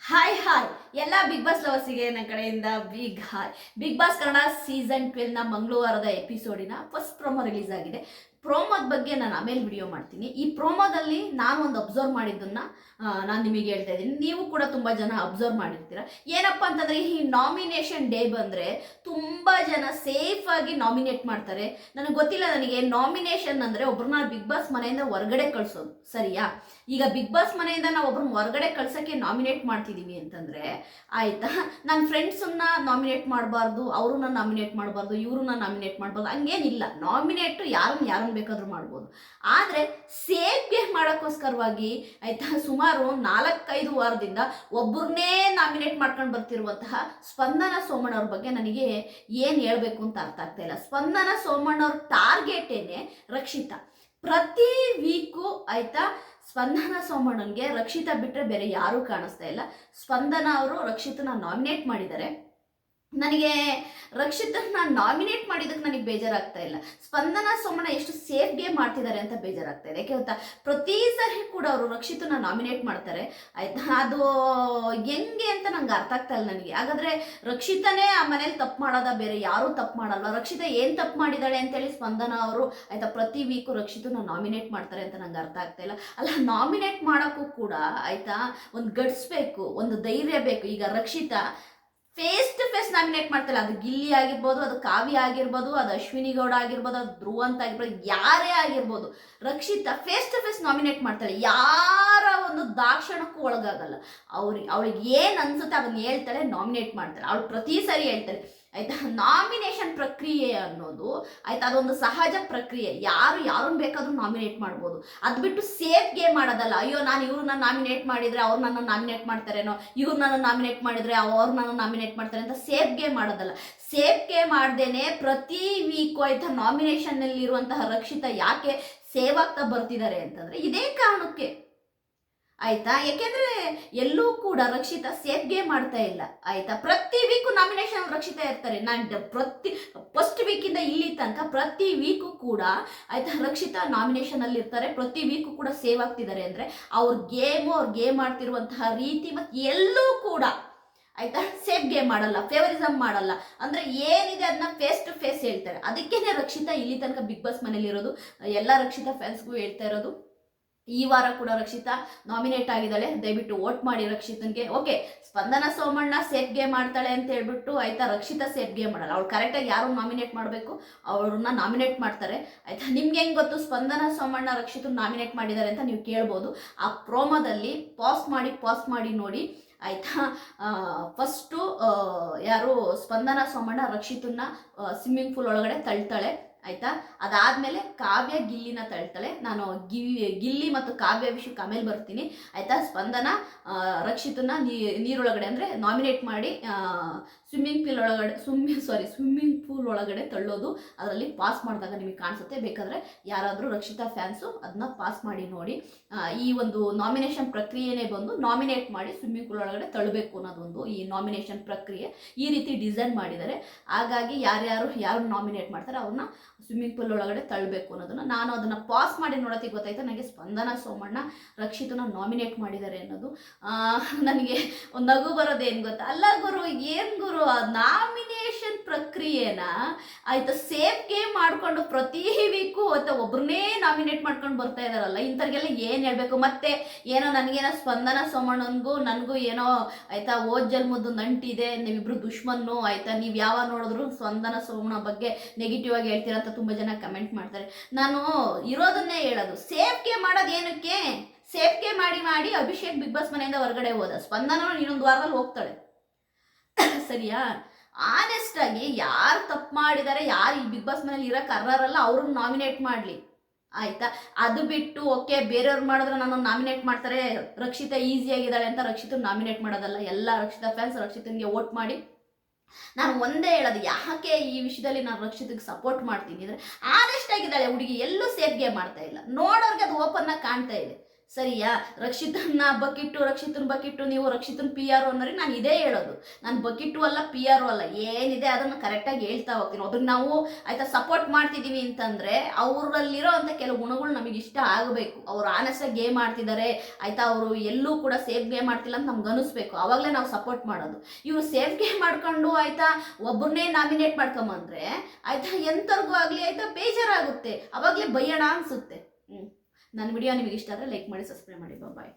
Hi ಎಲ್ಲ big boss ಲವರ್ಸಿಗೆ ನನ್ನ ಕಡೆಯಿಂದ big hi. Bigg Boss Kannada season 12ನ ಮಂಗಳವಾರದ ಎಪಿಸೋಡಿನ ಫಸ್ಟ್ ಪ್ರೋಮೋ ರಿಲೀಸ್ ಆಗಿದೆ. ಪ್ರೋಮೋದ ಬಗ್ಗೆ ನಾನು ಆಮೇಲೆ ವಿಡಿಯೋ ಮಾಡ್ತೀನಿ. ಈ ಪ್ರೋಮೋದಲ್ಲಿ ನಾನು ಒಂದು ಅಬ್ಸರ್ವ್ ಮಾಡಿದ್ದನ್ನ ನಾನು ನಿಮಗೆ ಹೇಳ್ತಾ ಇದ್ದೀನಿ. ನೀವು ಕೂಡ ತುಂಬ ಜನ ಅಬ್ಸರ್ವ್ ಮಾಡಿರ್ತೀರ. ಏನಪ್ಪ ಅಂತಂದರೆ ಈ ನಾಮಿನೇಷನ್ ಡೇ ಬಂದರೆ ತುಂಬ ಜನ ಸೇಫ್ ಆಗಿ ನಾಮಿನೇಟ್ ಮಾಡ್ತಾರೆ. ನನಗೆ ಗೊತ್ತಿಲ್ಲ, ನನಗೆ ನಾಮಿನೇಷನ್ ಅಂದರೆ ಒಬ್ಬರನ್ನ ಬಿಗ್ ಬಾಸ್ ಮನೆಯಿಂದ ಹೊರಗಡೆ ಕಳಿಸೋದು ಸರಿಯಾ. ಈಗ ಬಿಗ್ ಬಾಸ್ ಮನೆಯಿಂದ ನಾವು ಒಬ್ರನ್ನ ಹೊರಗಡೆ ಕಳ್ಸೋಕ್ಕೆ ನಾಮಿನೇಟ್ ಮಾಡ್ತಿದ್ದೀವಿ ಅಂತಂದರೆ ಆಯಿತಾ, ನನ್ನ ಫ್ರೆಂಡ್ಸನ್ನ ನಾಮಿನೇಟ್ ಮಾಡಬಾರ್ದು, ಅವ್ರನ್ನ ನಾಮಿನೇಟ್ ಮಾಡಬಾರ್ದು, ಇವ್ರನ್ನ ನಾಮಿನೇಟ್ ಮಾಡಬಾರ್ದು, ಹಂಗೇನಿಲ್ಲ. ನಾಮಿನೇಟು ಯಾರನ್ನ ಬೇಕಾದರೂ ಮಾಡ್ಬೋದು. ಆದರೆ ಸೇಫ್ಗೆ ಮಾಡೋಕ್ಕೋಸ್ಕರವಾಗಿ ಆಯಿತಾ, ಸುಮಾರು 4-5 ವಾರದಿಂದ ಒಬ್ಬರನ್ನೇ ನಾಮಿನೇಟ್ ಮಾಡ್ಕೊಂಡು ಬರ್ತಿರುವಂತಹ ಸ್ಪಂದನ ಸೋಮಣ್ಣ ಅವ್ರ ಬಗ್ಗೆ ನನಗೆ ಏನು ಹೇಳಬೇಕು ಅಂತ ಅರ್ಥ ಆಗ್ತಾ ಇಲ್ಲ. ಸ್ಪಂದನ ಸೋಮಣ್ಣ ಅವ್ರ ಟಾರ್ಗೆಟೇನೆ ರಕ್ಷಿತಾ. ಪ್ರತಿ ವೀಕು ಆಯಿತಾ, ಸ್ಪಂದನ ಸೋಮಣ್ಣನಿಗೆ ರಕ್ಷಿತಾ ಬಿಟ್ಟರೆ ಬೇರೆ ಯಾರೂ ಕಾಣಿಸ್ತಾ ಇಲ್ಲ. ಸ್ಪಂದನ ಅವರು ರಕ್ಷಿತನ ನಾಮಿನೇಟ್ ಮಾಡಿದ್ದಾರೆ. ನನಗೆ ರಕ್ಷಿತನ ನಾಮಿನೇಟ್ ಮಾಡಿದ್ದಕ್ಕೆ ನನಗೆ ಬೇಜಾರಾಗ್ತಾ ಇಲ್ಲ. ಸ್ಪಂದನ ಸೋಮಣ್ಣ ಎಷ್ಟು ಸೇಫ್ ಗೇಮ್ ಮಾಡ್ತಿದ್ದಾರೆ ಅಂತ ಬೇಜಾರಾಗ್ತಾ ಇದೆ. ಯಾಕೆ ಗೊತ್ತಾ, ಪ್ರತಿ ಸರಿ ಕೂಡ ಅವರು ರಕ್ಷಿತನ ನಾಮಿನೇಟ್ ಮಾಡ್ತಾರೆ ಆಯ್ತಾ. ಅದು ಹೆಂಗೆ ಅಂತ ನಂಗೆ ಅರ್ಥ ಆಗ್ತಾ ಇಲ್ಲ ನನಗೆ. ಹಾಗಾದ್ರೆ ರಕ್ಷಿತನೇ ಆ ಮನೇಲಿ ತಪ್ಪು ಮಾಡೋದ, ಬೇರೆ ಯಾರೂ ತಪ್ಪು ಮಾಡಲ್ಲ? ರಕ್ಷಿತಾ ಏನು ತಪ್ಪು ಮಾಡಿದ್ದಾಳೆ ಅಂತೇಳಿ ಸ್ಪಂದನ ಅವರು ಆಯ್ತಾ ಪ್ರತಿ ವೀಕು ರಕ್ಷಿತನ ನಾಮಿನೇಟ್ ಮಾಡ್ತಾರೆ ಅಂತ ನಂಗೆ ಅರ್ಥ ಆಗ್ತಾ ಇಲ್ಲ. ಅಲ್ಲ, ನಾಮಿನೇಟ್ ಮಾಡೋಕ್ಕೂ ಕೂಡ ಆಯ್ತಾ ಒಂದು ಗಟ್ಸ್ ಬೇಕು, ಒಂದು ಧೈರ್ಯ ಬೇಕು. ಈಗ Rakshita face to face nominate ಮಾಡ್ತಾಳೆ. ಅದು ಗಿಲ್ಲಿ ಆಗಿರ್ಬೋದು, ಅದು ಕಾವ್ಯ ಆಗಿರ್ಬೋದು, ಅದು ಅಶ್ವಿನಿ ಗೌಡ ಆಗಿರ್ಬೋದು, ಅದು ಧ್ರುವ ಅಂತ ಆಗಿರ್ಬೋದು, ಯಾರೇ ಆಗಿರ್ಬೋದು, Rakshita face to face nominate ಮಾಡ್ತಾಳೆ. ಯಾರ ಒಂದು ದಾಕ್ಷಣಕ್ಕೂ ಒಳಗಾಗಲ್ಲ. ಅವಳಿಗೆ ಏನು ಅನ್ಸುತ್ತೆ ಅದನ್ನ ಹೇಳ್ತಾಳೆ, ನಾಮಿನೇಟ್ ಮಾಡ್ತಾಳೆ. ಅವಳು ಪ್ರತಿ ಸರಿ ಹೇಳ್ತಾಳೆ ಆಯ್ತಾ. ನಾಮಿನೇಷನ್ ಪ್ರಕ್ರಿಯೆ ಅನ್ನೋದು ಆಯ್ತಾ, ಅದೊಂದು ಸಹಜ ಪ್ರಕ್ರಿಯೆ. ಯಾರನ್ನ ಬೇಕಾದ್ರೂ ನಾಮಿನೇಟ್ ಮಾಡ್ಬೋದು. ಅದು ಬಿಟ್ಟು ಸೇಫ್ ಗೇಮ್ ಮಾಡೋದಲ್ಲ. ಅಯ್ಯೋ, ನಾನು ಇವ್ರನ್ನ ನಾಮಿನೇಟ್ ಮಾಡಿದ್ರೆ ಅವ್ರು ನನ್ನ ನಾಮಿನೇಟ್ ಮಾಡ್ತಾರೇನೋ, ಇವ್ರು ನನ್ನ ನಾಮಿನೇಟ್ ಮಾಡಿದ್ರೆ ಅವ್ರು ನನ್ನ ನಾಮಿನೇಟ್ ಮಾಡ್ತಾರೆ ಅಂತ ಸೇಫ್ ಗೇಮ್ ಮಾಡೋದಲ್ಲ. ಸೇಫ್ ಗೇಮ್ ಮಾಡ್ದೇನೆ ಪ್ರತಿ ವೀಕು ಆಯ್ತಾ ನಾಮಿನೇಷನ್ನಲ್ಲಿ ಇರುವಂತಹ ರಕ್ಷಿತಾ ಯಾಕೆ ಸೇವ್ ಆಗ್ತಾ ಬರ್ತಿದ್ದಾರೆ ಅಂತಂದ್ರೆ ಇದೇ ಕಾರಣಕ್ಕೆ ಆಯ್ತಾ. ಯಾಕೆಂದ್ರೆ ಎಲ್ಲೂ ಕೂಡ ರಕ್ಷಿತಾ ಸೇಫ್ ಗೇಮ್ ಮಾಡ್ತಾ ಇಲ್ಲ ಆಯ್ತಾ. ಪ್ರತಿ ವೀಕು ನಾಮಿನೇಷನ್ ರಕ್ಷಿತಾ ಇರ್ತಾರೆ. ನಾನು ಫಸ್ಟ್ ವೀಕಿಂದ ಇಲ್ಲಿ ತನಕ ಪ್ರತಿ ವೀಕು ಕೂಡ ಆಯ್ತಾ ರಕ್ಷಿತಾ ನಾಮಿನೇಷನ್ ಅಲ್ಲಿ ಇರ್ತಾರೆ. ಪ್ರತಿ ವೀಕು ಕೂಡ ಸೇವ್ ಆಗ್ತಿದ್ದಾರೆ ಅಂದ್ರೆ ಅವ್ರ ಗೇಮ್ ಮಾಡ್ತಿರುವಂತಹ ರೀತಿ ಮತ್ತು ಎಲ್ಲೂ ಕೂಡ ಆಯ್ತಾ ಸೇಫ್ ಗೇಮ್ ಮಾಡಲ್ಲ, ಫೇವರಿಸಮ್ ಮಾಡಲ್ಲ. ಅಂದ್ರೆ ಏನಿದೆ ಅದನ್ನ ಫೇಸ್ ಟು ಫೇಸ್ ಹೇಳ್ತಾರೆ. ಅದಕ್ಕೇನೆ ರಕ್ಷಿತಾ ಇಲ್ಲಿ ತನಕ ಬಿಗ್ ಬಾಸ್ ಮನೇಲಿ ಇರೋದು. ಎಲ್ಲ ರಕ್ಷಿತಾ ಫ್ಯಾನ್ಸ್ಗೂ ಹೇಳ್ತಾ ಇರೋದು, ಈ ವಾರ ಕೂಡ ರಕ್ಷಿತಾ ನಾಮಿನೇಟ್ ಆಗಿದ್ದಾಳೆ. ದಯವಿಟ್ಟು ವೋಟ್ ಮಾಡಿ ರಕ್ಷಿತನ್ಗೆ. ಓಕೆ, ಸ್ಪಂದನ ಸೋಮಣ್ಣ ಸೇಫ್ ಗೇಮ್ ಮಾಡ್ತಾಳೆ ಅಂತ ಹೇಳ್ಬಿಟ್ಟು ಆಯ್ತಾ ರಕ್ಷಿತಾ ಸೇಫ್ ಗೇಮ್ ಮಾಡಲ್ಲ. ಅವಳು ಕರೆಕ್ಟಾಗಿ ಯಾರು ನಾಮಿನೇಟ್ ಮಾಡಬೇಕು ಅವ್ರನ್ನ ನಾಮಿನೇಟ್ ಮಾಡ್ತಾರೆ ಆಯ್ತಾ. ನಿಮ್ಗೆ ಹೆಂಗೆ ಗೊತ್ತು ಸ್ಪಂದನ ಸೋಮಣ್ಣ ರಕ್ಷಿತನ್ ನಾಮಿನೇಟ್ ಮಾಡಿದ್ದಾರೆ ಅಂತ ನೀವು ಕೇಳ್ಬೋದು. ಆ ಪ್ರೋಮೋದಲ್ಲಿ ಪಾಸ್ ಮಾಡಿ ನೋಡಿ ಆಯ್ತಾ. ಫಸ್ಟು ಯಾರು ಸ್ಪಂದನ ಸೋಮಣ್ಣ ರಕ್ಷಿತನ್ನ ಸ್ವಿಮ್ಮಿಂಗ್ ಪೂಲ್ ಒಳಗಡೆ ತಳ್ತಾಳೆ ಆಯ್ತಾ. ಅದಾದ್ಮೇಲೆ ಕಾವ್ಯ ಗಿಲ್ಲಿನ ತಳ್ತಾಳೆ. ನಾನು ಗಿಲ್ಲಿ ಮತ್ತು ಕಾವ್ಯ ವಿಷಯಕ್ಕೆ ಆಮೇಲೆ ಬರ್ತೀನಿ ಆಯ್ತಾ. ಸ್ಪಂದನ ರಕ್ಷಿತನ ನೀರೊಳಗಡೆ ಅಂದರೆ ನಾಮಿನೇಟ್ ಮಾಡಿ ಸ್ವಿಮ್ಮಿಂಗ್ ಪೂಲ್ ಒಳಗಡೆ ತಳ್ಳೋದು. ಅದರಲ್ಲಿ ಪಾಸ್ ಮಾಡಿದಾಗ ನಿಮಗೆ ಕಾಣಿಸುತ್ತೆ. ಬೇಕಾದರೆ ಯಾರಾದರೂ ರಕ್ಷಿತಾ ಫ್ಯಾನ್ಸು ಅದನ್ನ ಪಾಸ್ ಮಾಡಿ ನೋಡಿ. ಈ ಒಂದು ನಾಮಿನೇಷನ್ ಪ್ರಕ್ರಿಯೆನೇ ಬಂದು ನಾಮಿನೇಟ್ ಮಾಡಿ ಸ್ವಿಮ್ಮಿಂಗ್ ಪೂಲ್ ಒಳಗಡೆ ತಳ್ಳಬೇಕು ಅನ್ನೋದೊಂದು ಈ ನಾಮಿನೇಷನ್ ಪ್ರಕ್ರಿಯೆ. ಈ ರೀತಿ ಡಿಸೈನ್ ಮಾಡಿದ್ದಾರೆ. ಹಾಗಾಗಿ ಯಾರು ನಾಮಿನೇಟ್ ಮಾಡ್ತಾರೆ ಅವ್ರನ್ನ ಸ್ವಿಮ್ಮಿಂಗ್ ಪೂಲ್ ಒಳಗಡೆ ತಳ್ಳಬೇಕು ಅನ್ನೋದನ್ನ ನಾನು ಅದನ್ನು ಪಾಸ್ ಮಾಡಿ ನೋಡೋಕ್ಕೆ ಗೊತ್ತಾಯ್ತು ನನಗೆ. ಸ್ಪಂದನ ಸೋಮಣ್ಣ ರಕ್ಷಿತನ ನಾಮಿನೇಟ್ ಮಾಡಿದ್ದಾರೆ ಅನ್ನೋದು ನನಗೆ ಒಂದು ನಗು ಬರೋದೇನು ಗೊತ್ತಾ. ಅಲ್ಲ ಗುರು, ಏನು ಗುರು, ನಾಮಿನೇಷನ್ ಪ್ರಕ್ರಿಯೆನ ಆಯ್ತಾ ಸೇಫ್ ಗೇಮ್ ಮಾಡಿಕೊಂಡು ಪ್ರತಿ ವೀಕು ಆಯ್ತಾ ಒಬ್ಬರನ್ನೇ ನಾಮಿನೇಟ್ ಮಾಡ್ಕೊಂಡು ಬರ್ತಾ ಇದಾರಲ್ಲ, ಇಂಥವ್ರಿಗೆಲ್ಲ ಏನು ಹೇಳಬೇಕು. ಮತ್ತೆ ಏನೋ ನನಗೇನೋ ಸ್ಪಂದನ ಸೋಮಣ್ಣನಿಗೂ ನನಗೂ ಏನೋ ಆಯ್ತಾ ಓದ್ ಜನ್ಮದ್ದು ನಂಟಿದೆ, ನೀವಿಬ್ರು ದುಶ್ಮನ್ನು ಆಯ್ತಾ, ನೀವು ಯಾವಾಗ ನೋಡಿದ್ರು ಸ್ಪಂದನ ಸೋಮಣ್ಣ ಬಗ್ಗೆ ನೆಗೆಟಿವ್ ಆಗಿ ಹೇಳ್ತೀರ ಅಂತ ತುಂಬ ಜನ ಕಮೆಂಟ್ ಮಾಡ್ತಾರೆ. ನಾನು ಇರೋದನ್ನೇ ಹೇಳೋದು, ಸೇಫ್ ಗೇಮ್ ಮಾಡೋದು ಏನಕ್ಕೆ? ಸೇಫ್ ಗೇಮ್ ಮಾಡಿ ಅಭಿಷೇಕ್ ಬಿಗ್ ಬಾಸ್ ಮನೆಯಿಂದ ಹೊರಗಡೆ ಹೋದ. ಸ್ಪಂದನ ಇನ್ನೊಂದು ವಾರದಲ್ಲಿ ಹೋಗ್ತಾಳೆ ಸರಿಯಾ. ಆನೆಸ್ಟ್ ಆಗಿ ಯಾರು ತಪ್ಪು ಮಾಡಿದ್ದಾರೆ, ಯಾರು ಈ ಬಿಗ್ ಬಾಸ್ ಮನೇಲಿ ಇರೋಕೆ ಅರ್ಹರಲ್ಲ ಅವ್ರನ್ನ ನಾಮಿನೇಟ್ ಮಾಡಲಿ ಆಯ್ತಾ. ಅದು ಬಿಟ್ಟು ಓಕೆ ಬೇರೆಯವ್ರು ಮಾಡಿದ್ರೆ ನಾನು ನಾಮಿನೇಟ್ ಮಾಡ್ತಾರೆ, ರಕ್ಷಿತಾ ಈಸಿಯಾಗಿದ್ದಾಳೆ ಅಂತ ರಕ್ಷಿತ ನಾಮಿನೇಟ್ ಮಾಡೋದಲ್ಲ. ಎಲ್ಲ ರಕ್ಷಿತಾ ಫ್ಯಾನ್ಸ್ ರಕ್ಷಿತನಿಗೆ ವೋಟ್ ಮಾಡಿ. ನಾನು ಒಂದೇ ಹೇಳೋದು, ಯಾಕೆ ಈ ವಿಷಯದಲ್ಲಿ ನಾನು ರಕ್ಷಿತಗೆ ಸಪೋರ್ಟ್ ಮಾಡ್ತೀನಿ ಅಂದರೆ ಆನೆಸ್ಟ್ ಆಗಿದ್ದಾಳೆ ಹುಡುಗಿ, ಎಲ್ಲೂ ಸೇಫ್ ಗೇಮ್ ಮಾಡ್ತಾ ಇಲ್ಲ. ನೋಡೋರ್ಗೆ ಅದು ಓಪನ್ ಆಗಿ ಕಾಣ್ತಾ ಇದೆ. ಸರಿಯಾ? ರಕ್ಷಿತನ್ ಬಕ್ಕಿಟ್ಟು ನೀವು ರಕ್ಷಿತನ್ ಪಿ ಆರ್ ಅನ್ನೋರಿಗೆ ನಾನು ಇದೇ ಹೇಳೋದು. ನಾನು ಬಕ್ಕಿಟ್ಟು ಅಲ್ಲ, ಪಿ ಆರ್ ಅಲ್ಲ, ಏನಿದೆ ಅದನ್ನು ಕರೆಕ್ಟಾಗಿ ಹೇಳ್ತಾ ಹೋಗ್ತೀನಿ. ಅದ್ರಿಗೆ ನಾವು ಆಯ್ತಾ ಸಪೋರ್ಟ್ ಮಾಡ್ತಿದ್ದೀವಿ ಅಂತಂದ್ರೆ ಅವರಲ್ಲಿರೋ ಅಂತ ಕೆಲವು ಗುಣಗಳು ನಮಗೆ ಇಷ್ಟ ಆಗಬೇಕು. ಅವ್ರು ಆನೆಸ್ಟಾಗಿ ಗೇಮ್ ಆಡ್ತಿದ್ದಾರೆ ಆಯ್ತಾ, ಅವರು ಎಲ್ಲೂ ಕೂಡ ಸೇಫ್ ಗೇಮ್ ಮಾಡ್ತಿಲ್ಲ ಅಂತ ನಮ್ಗೆ ಅನಿಸ್ಬೇಕು, ಅವಾಗಲೇ ನಾವು ಸಪೋರ್ಟ್ ಮಾಡೋದು. ಇವರು ಸೇಫ್ ಗೇಮ್ ಮಾಡ್ಕೊಂಡು ಆಯ್ತಾ ಒಬ್ಬರನ್ನೇ ನಾಮಿನೇಟ್ ಮಾಡ್ಕೊಂಬಂದ್ರೆ ಆಯ್ತಾ ಎಂತರ್ಗೂ ಆಗಲಿ ಆಯ್ತಾ ಬೇಜಾರಾಗುತ್ತೆ, ಅವಾಗಲೇ ಬೈಯೋಣ ಅನ್ಸುತ್ತೆ. ನನ್ನ ವಿಡಿಯೋ ನಿಮಗೆ ಇಷ್ಟ ಆದರೆ ಲೈಕ್ ಮಾಡಿ, ಸಬ್ಸ್ಕ್ರೈಬ್ ಮಾಡಿ. ಬಾಯ್.